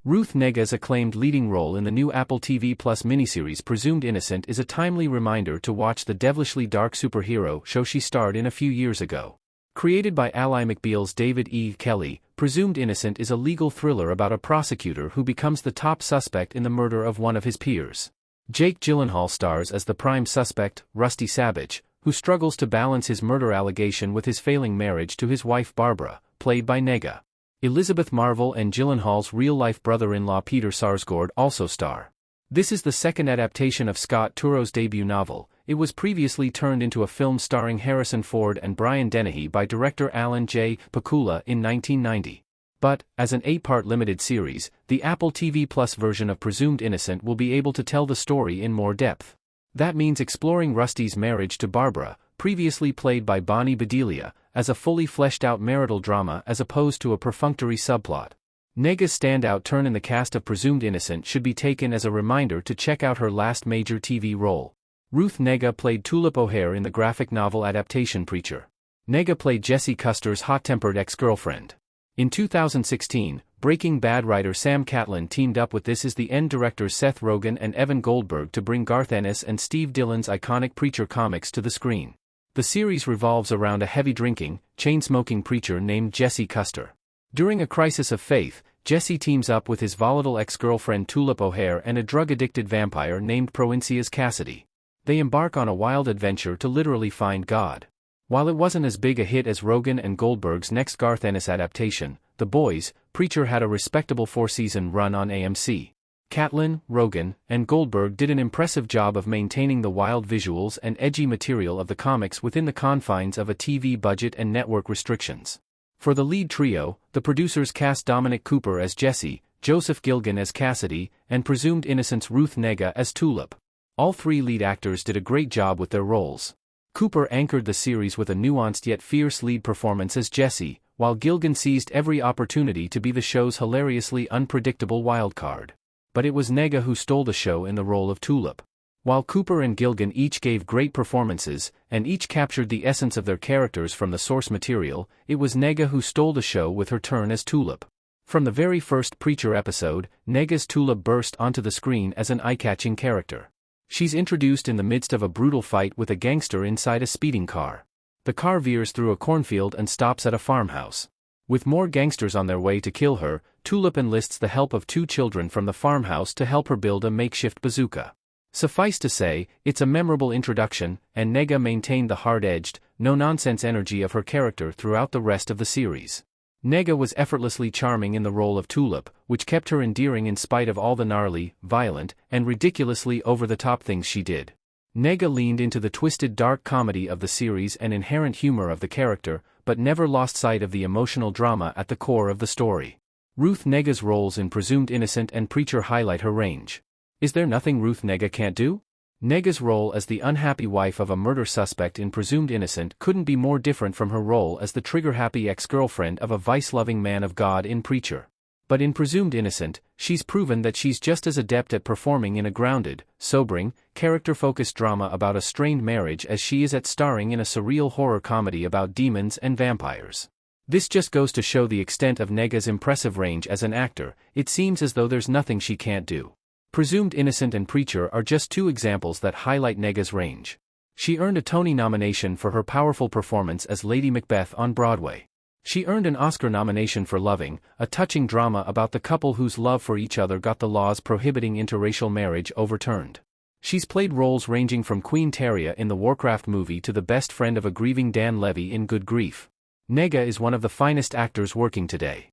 Ruth Negga's acclaimed leading role in the new Apple TV Plus miniseries Presumed Innocent is a timely reminder to watch the devilishly dark superhero show she starred in a few years ago. Created by Ally McBeal's David E. Kelley, Presumed Innocent is a legal thriller about a prosecutor who becomes the top suspect in the murder of one of his peers. Jake Gyllenhaal stars as the prime suspect, Rusty Savage, who struggles to balance his murder allegation with his failing marriage to his wife Barbara, played by Negga. Elizabeth Marvel and Gyllenhaal's real-life brother-in-law Peter Sarsgaard also star. This is the second adaptation of Scott Turo's debut novel. It was previously turned into a film starring Harrison Ford and Brian Dennehy by director Alan J. Pakula in 1990. But, as an 8-part limited series, the Apple TV Plus version of Presumed Innocent will be able to tell the story in more depth. That means exploring Rusty's marriage to Barbara, previously played by Bonnie Bedelia, as a fully fleshed-out marital drama as opposed to a perfunctory subplot. Negga's standout turn in the cast of Presumed Innocent should be taken as a reminder to check out her last major TV role. Ruth Negga played Tulip O'Hare in the graphic novel adaptation Preacher. Negga played Jesse Custer's hot-tempered ex-girlfriend. In 2016, Breaking Bad writer Sam Catlin teamed up with This Is the End directors Seth Rogen and Evan Goldberg to bring Garth Ennis and Steve Dillon's iconic Preacher comics to the screen. The series revolves around a heavy-drinking, chain-smoking preacher named Jesse Custer. During a crisis of faith, Jesse teams up with his volatile ex-girlfriend Tulip O'Hare and a drug-addicted vampire named Provincia's Cassidy. They embark on a wild adventure to literally find God. While it wasn't as big a hit as Rogen and Goldberg's next Garth Ennis adaptation, The Boys, Preacher had a respectable 4-season run on AMC. Catlin, Rogen, and Goldberg did an impressive job of maintaining the wild visuals and edgy material of the comics within the confines of a TV budget and network restrictions. For the lead trio, the producers cast Dominic Cooper as Jesse, Joseph Gilgan as Cassidy, and Presumed Innocent's Ruth Negga as Tulip. All three lead actors did a great job with their roles. Cooper anchored the series with a nuanced yet fierce lead performance as Jesse, while Gilgan seized every opportunity to be the show's hilariously unpredictable wildcard. But it was Negga who stole the show in the role of Tulip. While Cooper and Gilgan each gave great performances, and each captured the essence of their characters from the source material, it was Negga who stole the show with her turn as Tulip. From the very first Preacher episode, Negga's Tulip burst onto the screen as an eye-catching character. She's introduced in the midst of a brutal fight with a gangster inside a speeding car. The car veers through a cornfield and stops at a farmhouse. With more gangsters on their way to kill her, Tulip enlists the help of 2 children from the farmhouse to help her build a makeshift bazooka. Suffice to say, it's a memorable introduction, and Negga maintained the hard-edged, no-nonsense energy of her character throughout the rest of the series. Negga was effortlessly charming in the role of Tulip, which kept her endearing in spite of all the gnarly, violent, and ridiculously over-the-top things she did. Negga leaned into the twisted dark comedy of the series and inherent humor of the character, but never lost sight of the emotional drama at the core of the story. Ruth Negga's roles in Presumed Innocent and Preacher highlight her range. Is there nothing Ruth Negga can't do? Negga's role as the unhappy wife of a murder suspect in Presumed Innocent couldn't be more different from her role as the trigger-happy ex-girlfriend of a vice-loving man of God in Preacher. But in Presumed Innocent, she's proven that she's just as adept at performing in a grounded, sobering, character-focused drama about a strained marriage as she is at starring in a surreal horror comedy about demons and vampires. This just goes to show the extent of Negga's impressive range as an actor. It seems as though there's nothing she can't do. Presumed Innocent and Preacher are just 2 examples that highlight Negga's range. She earned a Tony nomination for her powerful performance as Lady Macbeth on Broadway. She earned an Oscar nomination for Loving, a touching drama about the couple whose love for each other got the laws prohibiting interracial marriage overturned. She's played roles ranging from Queen Taria in the Warcraft movie to the best friend of a grieving Dan Levy in Good Grief. Negga is one of the finest actors working today.